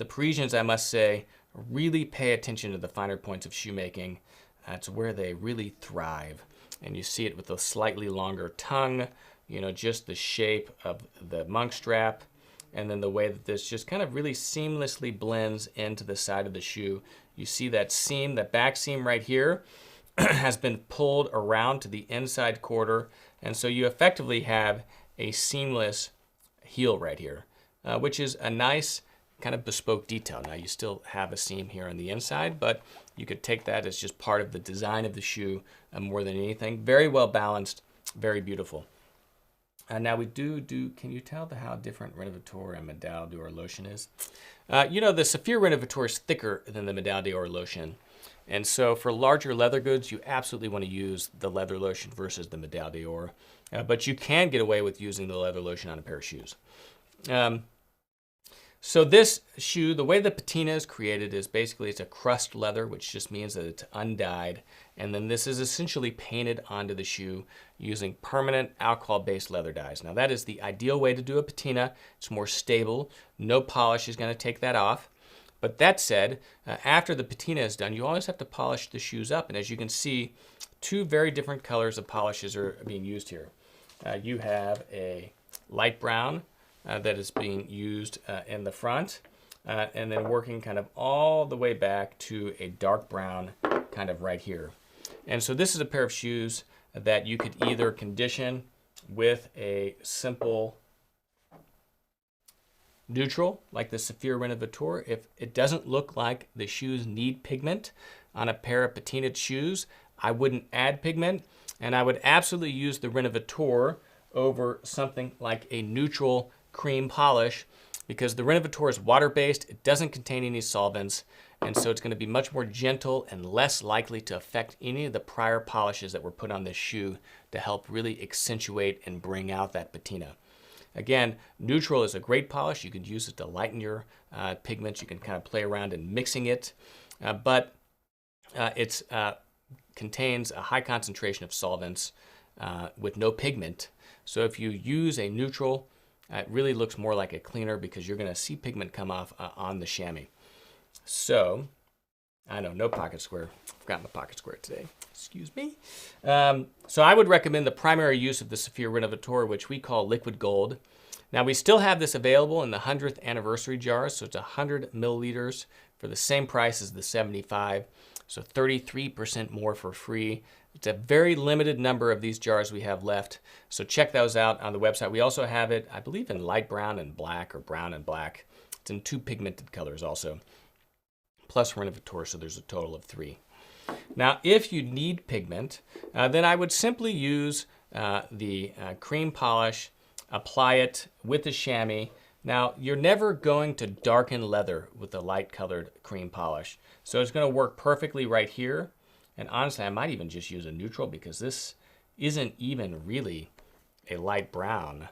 Parisians, I must say, really pay attention to the finer points of shoemaking. That's where they really thrive. And you see it with the slightly longer tongue, you know, just the shape of the monk strap, and then the way that this just kind of really seamlessly blends into the side of the shoe. You see that seam, that back seam right here, has been pulled around to the inside quarter, and so you effectively have a seamless heel right here, which is a nice kind of bespoke detail. Now you still have a seam here on the inside, but you could take that as just part of the design of the shoe more than anything. Very well balanced, very beautiful. Now we do, can you tell how different Renovateur and Médaille d'Or lotion is? You know, the Saphir Renovateur is thicker than the Médaille d'Or lotion. And so for larger leather goods, you absolutely want to use the leather lotion versus the Médaille d'Or. But you can get away with using the leather lotion on a pair of shoes. So this shoe, the way the patina is created is basically it's a crust leather, which just means that it's undyed. And then this is essentially painted onto the shoe using permanent alcohol-based leather dyes. Now that is the ideal way to do a patina. It's more stable. No polish is going to take that off. But that said, after the patina is done, you always have to polish the shoes up. And as you can see, two very different colors of polishes are being used here. You have a light brown that is being used in the front, and then working kind of all the way back to a dark brown kind of right here. And so this is a pair of shoes that you could either condition with a simple neutral, like the Saphir Renovateur. If it doesn't look like the shoes need pigment on a pair of patinaed shoes, I wouldn't add pigment, and I would absolutely use the Renovateur over something like a neutral cream polish, because the Renovateur is water-based, it doesn't contain any solvents, and so it's going to be much more gentle and less likely to affect any of the prior polishes that were put on this shoe to help really accentuate and bring out that patina. Again, neutral is a great polish. You can use it to lighten your pigments. You can kind of play around in mixing it, but it contains a high concentration of solvents with no pigment. So if you use a neutral, it really looks more like a cleaner because you're going to see pigment come off on the chamois. So, I know, no pocket square. Forgot my pocket square today. Excuse me. So I would recommend the primary use of the Saphir Renovateur, which we call liquid gold. Now we still have this available in the 100th anniversary jars, so it's 100 milliliters for the same price as the 75, so 33% more for free. It's a very limited number of these jars we have left, so check those out on the website. We also have it, I believe, in light brown and black, or brown and black. It's in 2 pigmented colors also, plus Renovateur, so there's a total of 3. Now, if you need pigment, then I would simply use the cream polish, apply it with the chamois. Now, you're never going to darken leather with a light-colored cream polish, so it's going to work perfectly right here. And honestly, I might even just use a neutral because this isn't even really a light brown.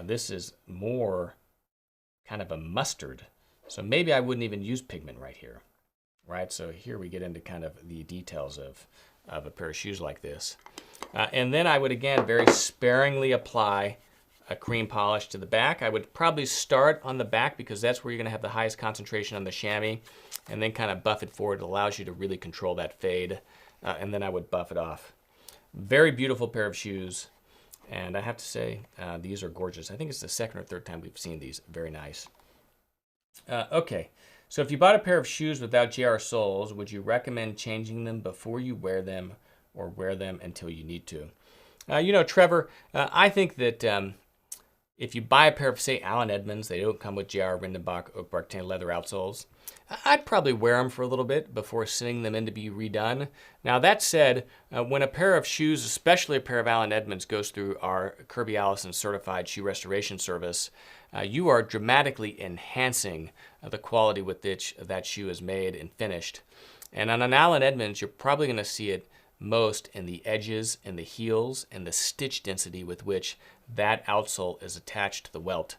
This is more kind of a mustard. So maybe I wouldn't even use pigment right here, right? So here we get into kind of the details of a pair of shoes like this. And then I would, again, very sparingly apply a cream polish to the back. I would probably start on the back because that's where you're going to have the highest concentration on the chamois, and then kind of buff it forward. It allows you to really control that fade. And then I would buff it off. Very beautiful pair of shoes. And I have to say, these are gorgeous. I think it's the second or third time we've seen these. Very nice. Okay, so if you bought a pair of shoes without JR soles, would you recommend changing them before you wear them, or wear them until you need to? You know, Trevor, I think that if you buy a pair of, say, Allen Edmonds, they don't come with JR Rindenbach Oak Bark Tan leather outsoles. I'd probably wear them for a little bit before sending them in to be redone. Now that said, when a pair of shoes, especially a pair of Allen Edmonds, goes through our Kirby Allison certified shoe restoration service, you are dramatically enhancing the quality with which that shoe is made and finished. And on an Allen Edmonds, you're probably going to see it most in the edges and the heels and the stitch density with which that outsole is attached to the welt.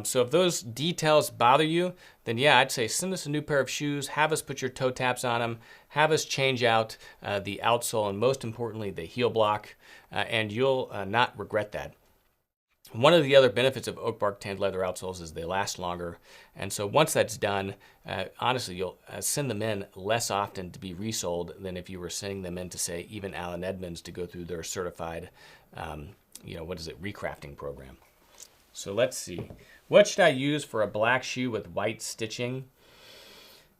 So if those details bother you, then yeah, I'd say send us a new pair of shoes, have us put your toe taps on them, have us change out the outsole, and most importantly, the heel block, and you'll not regret that. One of the other benefits of oak bark tanned leather outsoles is they last longer. And so once that's done, honestly, you'll send them in less often to be resold than if you were sending them in to, say, even Allen Edmonds to go through their certified, recrafting program. So let's see. What should I use for a black shoe with white stitching?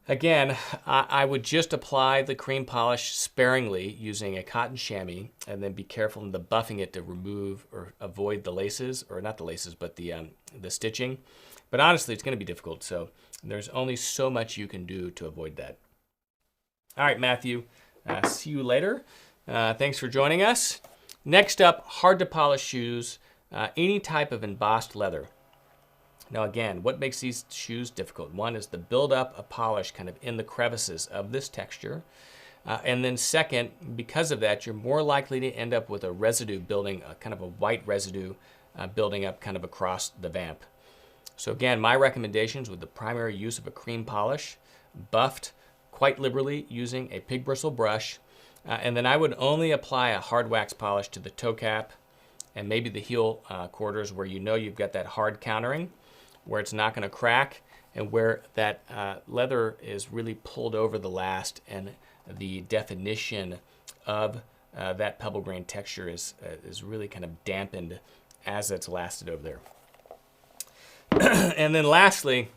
Again, I would just apply the cream polish sparingly using a cotton chamois, and then be careful in the buffing it to remove or avoid the laces, or not the laces, but the stitching. But honestly, it's going to be difficult, so there's only so much you can do to avoid that. All right, Matthew, see you later. Thanks for joining us. Next up, hard to polish shoes, any type of embossed leather. Now again, what makes these shoes difficult? One is the buildup of polish kind of in the crevices of this texture. And then second, because of that, you're more likely to end up with a residue building, kind of a white residue building up kind of across the vamp. So again, my recommendations with the primary use of a cream polish, buffed quite liberally using a pig bristle brush, and then I would only apply a hard wax polish to the toe cap and maybe the heel quarters where you know you've got that hard countering, where it's not going to crack, and where that leather is really pulled over the last, and the definition of that pebble grain texture is really kind of dampened as it's lasted over there. And then lastly,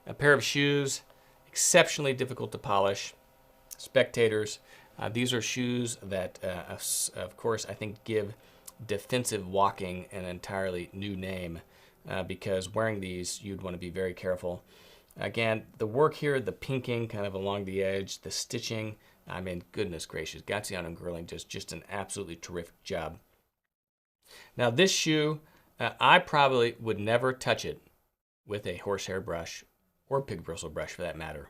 a pair of shoes, exceptionally difficult to polish. Spectators, these are shoes that, of course, I think give defensive walking an entirely new name. Because wearing these, you'd want to be very careful. Again, the work here, the pinking kind of along the edge, the stitching, I mean, goodness gracious, Gaziano and Girling does just an absolutely terrific job. Now this shoe, I probably would never touch it with a horsehair brush or pig bristle brush for that matter.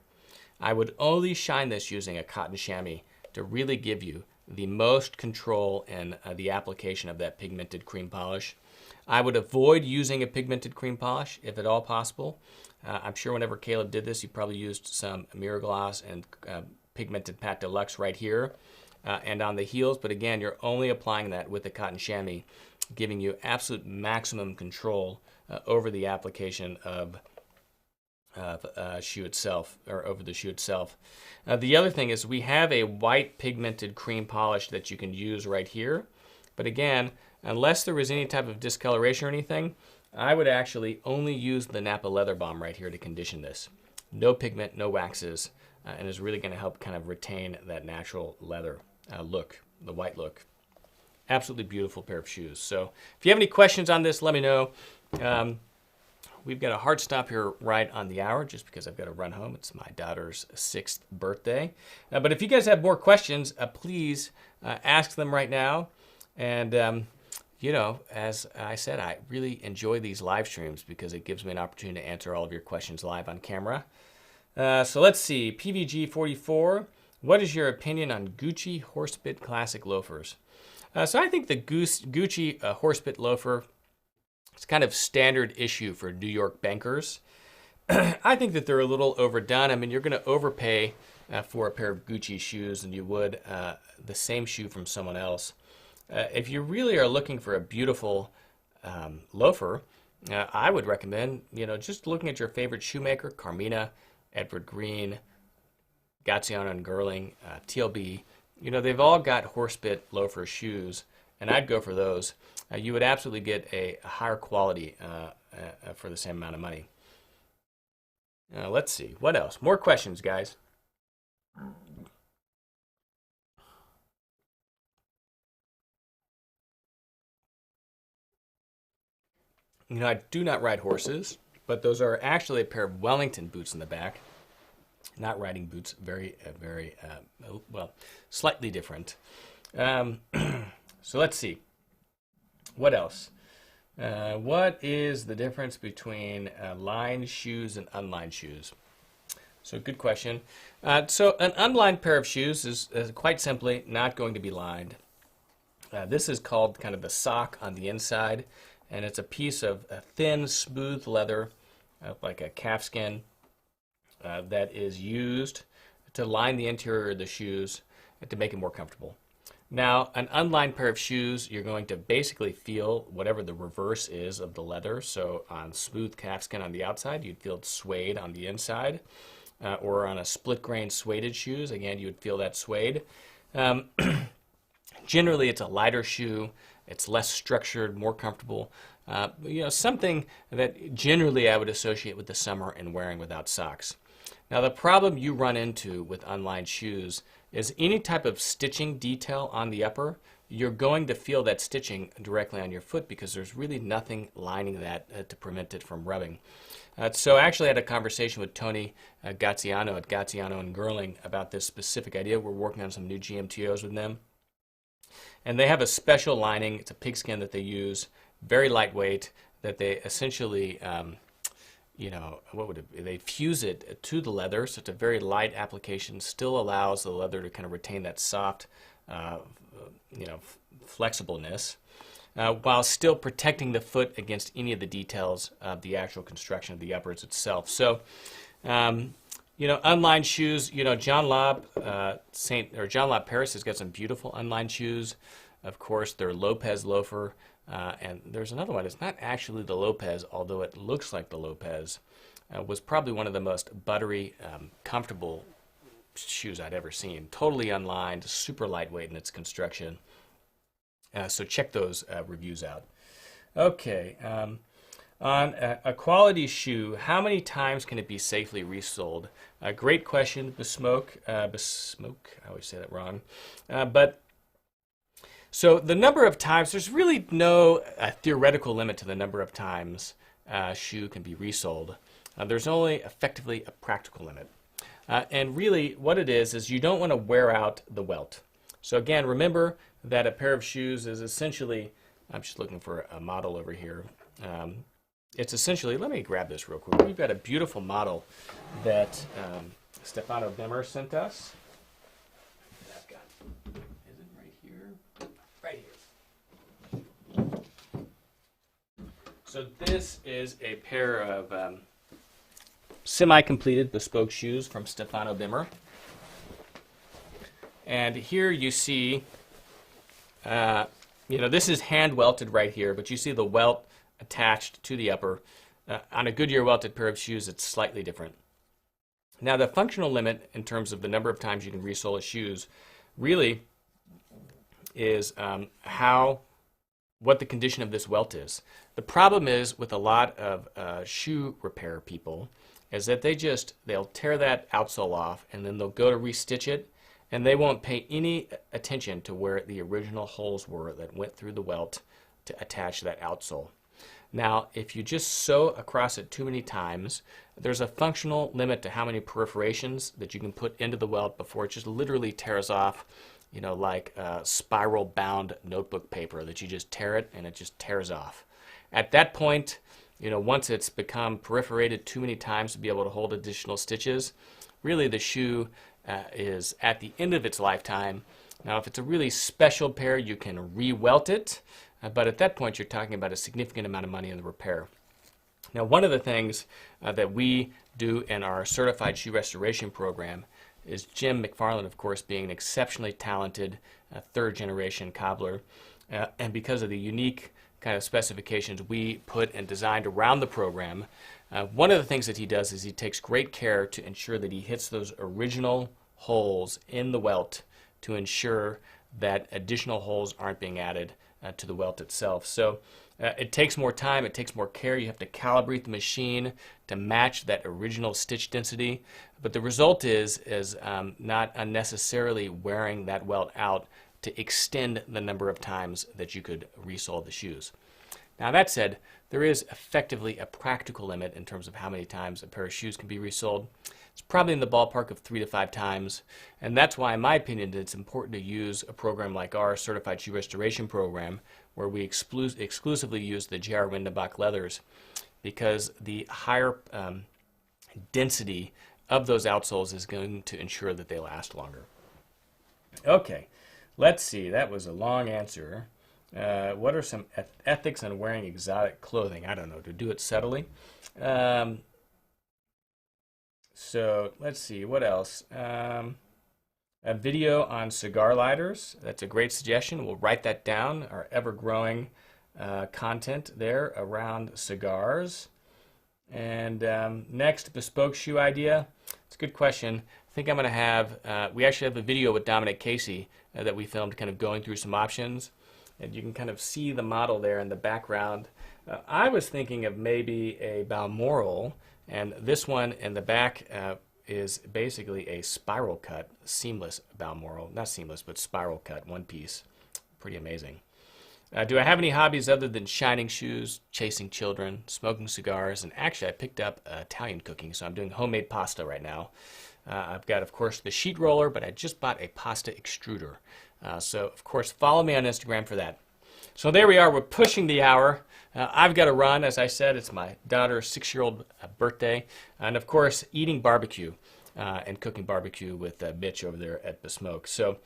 I would only shine this using a cotton chamois to really give you the most control in the application of that pigmented cream polish. I would avoid using a pigmented cream polish if at all possible. I'm sure whenever Caleb did this, he probably used some Mirror Gloss and pigmented Pat Deluxe right here and on the heels. But again, you're only applying that with the cotton chamois, giving you absolute maximum control over the application of shoe itself, or over the shoe itself. The other thing is we have a white pigmented cream polish that you can use right here. But again, unless there was any type of discoloration or anything, I would actually only use the Napa Leather Balm right here to condition this. No pigment, no waxes, and is really going to help kind of retain that natural leather look, the white look. Absolutely beautiful pair of shoes. So if you have any questions on this, let me know. We've got a hard stop here right on the hour just because I've got to run home. It's my daughter's 6th birthday. But if you guys have more questions, please ask them right now. And you know, as I said, I really enjoy these live streams because it gives me an opportunity to answer all of your questions live on camera. So let's see, PVG44, what is your opinion on Gucci Horsebit Classic loafers? So I think the Gucci Horsebit loafer is kind of standard issue for New York bankers. I think that they're a little overdone. I mean, you're going to overpay for a pair of Gucci shoes than you would the same shoe from someone else. If you really are looking for a beautiful loafer, I would recommend, just looking at your favorite shoemaker, Carmina, Edward Green, Gaziano and Girling, TLB. They've all got horsebit loafer shoes, and I'd go for those. You would absolutely get a higher quality for the same amount of money. Let's see, what else? More questions, guys. I do not ride horses. but those are actually a pair of Wellington boots in the back, not riding boots. Very, well, slightly different. So let's see. What else? What is the difference between lined shoes and unlined shoes? So good question. So an unlined pair of shoes is quite simply not going to be lined. This is called kind of the sock on the inside, and it's a piece of thin, smooth leather, like a calfskin, that is used to line the interior of the shoes to make it more comfortable. Now, an unlined pair of shoes, you're going to basically feel whatever the reverse is of the leather. So on smooth calfskin on the outside, you'd feel suede on the inside. Or on a split grain suede shoes, again, you would feel that suede. Generally, it's a lighter shoe. It's less structured, more comfortable. Something that generally I would associate with the summer and wearing without socks. Now, the problem you run into with unlined shoes is any type of stitching detail on the upper, you're going to feel that stitching directly on your foot because there's really nothing lining that to prevent it from rubbing. So I actually had a conversation with Tony Gaziano at Gaziano and Girling about this specific idea. We're working on some new GMTOs with them. And they have a special lining. It's a pigskin that they use, very lightweight, that they essentially, they fuse it to the leather, so it's a very light application, still allows the leather to kind of retain that soft, flexibleness, while still protecting the foot against any of the details of the actual construction of the uppers itself. So, unlined shoes, John Lobb Paris has got some beautiful unlined shoes. Of course, their Lopez loafer, and there's another one. It's not actually the Lopez, although it looks like the Lopez. Was probably one of the most buttery, comfortable shoes I'd ever seen. Totally unlined, super lightweight in its construction. So check those reviews out. Okay, on a quality shoe, how many times can it be safely resoled? Great question, Besmoke. I always say that wrong. So the number of times, there's really no theoretical limit to the number of times a shoe can be resoled. There's only effectively a practical limit. And really what it is you don't want to wear out the welt. So again, remember that a pair of shoes is essentially, I'm just looking for a model over here. It's essentially, let me grab this real quick. We've got a beautiful model that Stefano Bimmer sent us. I've got, is it right here? Right here. So this is a pair of semi-completed bespoke shoes from Stefano Bimmer. And here you see, this is hand welted right here, but you see the welt attached to the upper. On a Goodyear welted pair of shoes, it's slightly different. Now, the functional limit in terms of the number of times you can resole a shoes really is what the condition of this welt is. The problem is with a lot of shoe repair people is that they'll tear that outsole off and then they'll go to restitch it, and they won't pay any attention to where the original holes were that went through the welt to attach that outsole. Now, if you just sew across it too many times, there's a functional limit to how many perforations that you can put into the welt before it just literally tears off, like spiral-bound notebook paper that you just tear it and it just tears off. At that point, once it's become perforated too many times to be able to hold additional stitches, really the shoe is at the end of its lifetime. Now, if it's a really special pair, you can re-welt it, but at that point, you're talking about a significant amount of money in the repair. Now, one of the things that we do in our certified shoe restoration program is Jim McFarland, of course, being an exceptionally talented third-generation cobbler, and because of the unique kind of specifications we put and designed around the program, one of the things that he does is he takes great care to ensure that he hits those original holes in the welt to ensure that additional holes aren't being added to the welt itself. So it takes more time, it takes more care. You have to calibrate the machine to match that original stitch density. But the result is not unnecessarily wearing that welt out to extend the number of times that you could resole the shoes. Now that said, there is effectively a practical limit in terms of how many times a pair of shoes can be resold. It's probably in the ballpark of 3 to 5 times, and that's why, in my opinion, it's important to use a program like our Certified Shoe Restoration Program, where we exclusively use the J.R. Windenbach leathers, because the higher density of those outsoles is going to ensure that they last longer. Okay, let's see. That was a long answer. What are some ethics on wearing exotic clothing? I don't know, to do it subtly. So let's see, what else? A video on cigar lighters. That's a great suggestion. We'll write that down, our ever-growing content there around cigars. And next, bespoke shoe idea. It's a good question. I think I'm going to have, we actually have a video with Dominic Casey that we filmed kind of going through some options. And you can kind of see the model there in the background. I was thinking of maybe a Balmoral, and this one in the back is basically a spiral cut, seamless Balmoral. Not seamless, but spiral cut, one piece. Pretty amazing. Do I have any hobbies other than shining shoes, chasing children, smoking cigars, and actually I picked up Italian cooking, so I'm doing homemade pasta right now. I've got, of course, the sheet roller, but I just bought a pasta extruder. So, of course, follow me on Instagram for that. So there we are. We're pushing the hour. I've got to run. As I said, it's my daughter's 6-year-old birthday. And, of course, eating barbecue and cooking barbecue with Mitch over there at Besmoke. So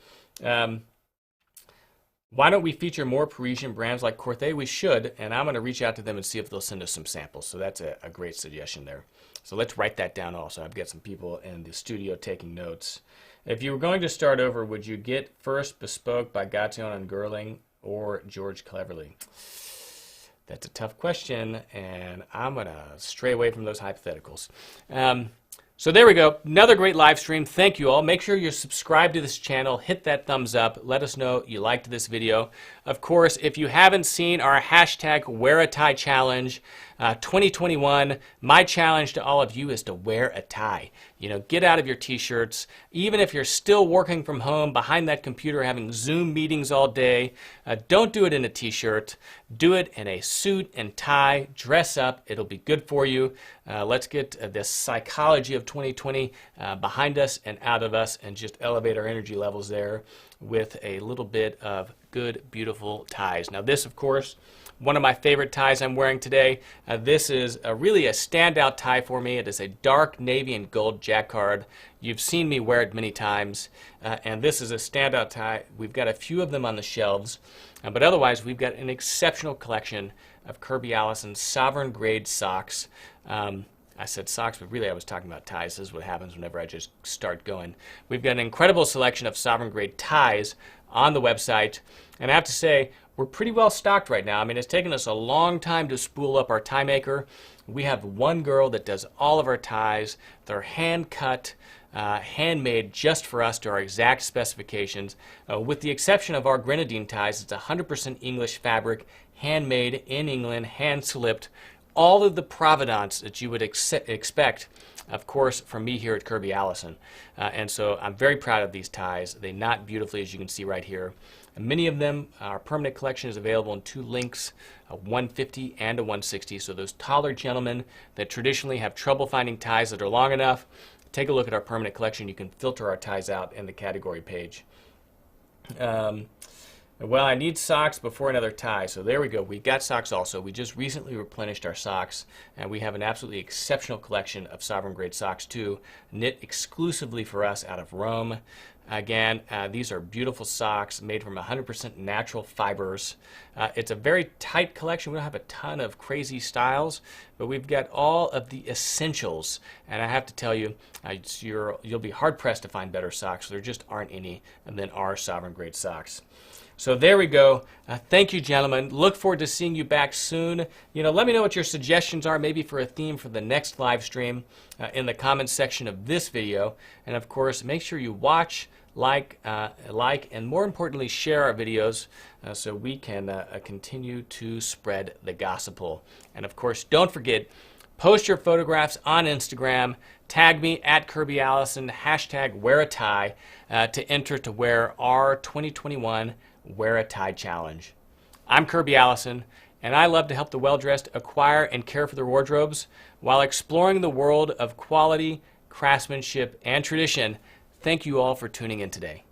why don't we feature more Parisian brands like Corthay? We should, and I'm going to reach out to them and see if they'll send us some samples. So that's a great suggestion there. So let's write that down also. I've got some people in the studio taking notes. If you were going to start over, would you get first Bespoke by Gation and Girling or George Cleverly? That's a tough question, and I'm going to stray away from those hypotheticals. So there we go. Another great live stream. Thank you all. Make sure you're subscribed to this channel. Hit that thumbs up. Let us know you liked this video. Of course, if you haven't seen our hashtag Wear a Tie Challenge 2021, my challenge to all of you is to wear a tie. You know, get out of your t-shirts. Even if you're still working from home behind that computer having Zoom meetings all day, don't do it in a t-shirt. Do it in a suit and tie. Dress up. It'll be good for you. Let's get this psychology of 2020 behind us and out of us, and just elevate our energy levels there with a little bit of good, beautiful ties. Now this, of course, one of my favorite ties I'm wearing today. This is really a standout tie for me. It is a dark navy and gold jacquard. You've seen me wear it many times, and this is a standout tie. We've got a few of them on the shelves, but otherwise we've got an exceptional collection of Kirby Allison sovereign grade socks. I said socks, but really I was talking about ties. This is what happens whenever I just start going. We've got an incredible selection of sovereign grade ties on the website, and I have to say, we're pretty well stocked right now. I mean, it's taken us a long time to spool up our tie maker. We have one girl that does all of our ties. They're hand cut, handmade just for us to our exact specifications. With the exception of our grenadine ties, it's 100% English fabric, handmade in England, hand slipped. All of the provenance that you would expect, of course, from me here at Kirby Allison. And so I'm very proud of these ties. They knot beautifully, as you can see right here. And many of them, our permanent collection is available in 2 lengths, a 150 and a 160. So those taller gentlemen that traditionally have trouble finding ties that are long enough, take a look at our permanent collection. You can filter our ties out in the category page. Well, I need socks before another tie. So there we go. We got socks also. We just recently replenished our socks, and we have an absolutely exceptional collection of sovereign grade socks too, knit exclusively for us out of Rome. Again, these are beautiful socks made from 100% natural fibers. It's a very tight collection. We don't have a ton of crazy styles, but we've got all of the essentials. And I have to tell you, you'll be hard-pressed to find better socks. There just aren't any than our sovereign grade socks. So there we go. Thank you, gentlemen. Look forward to seeing you back soon. You know, let me know what your suggestions are, maybe for a theme for the next live stream in the comments section of this video. And of course, make sure you watch, like, and more importantly, share our videos so we can continue to spread the gospel. And of course, don't forget, post your photographs on Instagram. Tag me at Kirby Allison, hashtag wear a tie to enter to wear our 2021 Wear a Tie Challenge. I'm Kirby Allison. and I love to help the well-dressed acquire and care for their wardrobes while exploring the world of quality, craftsmanship, and tradition. Thank you all for tuning in today.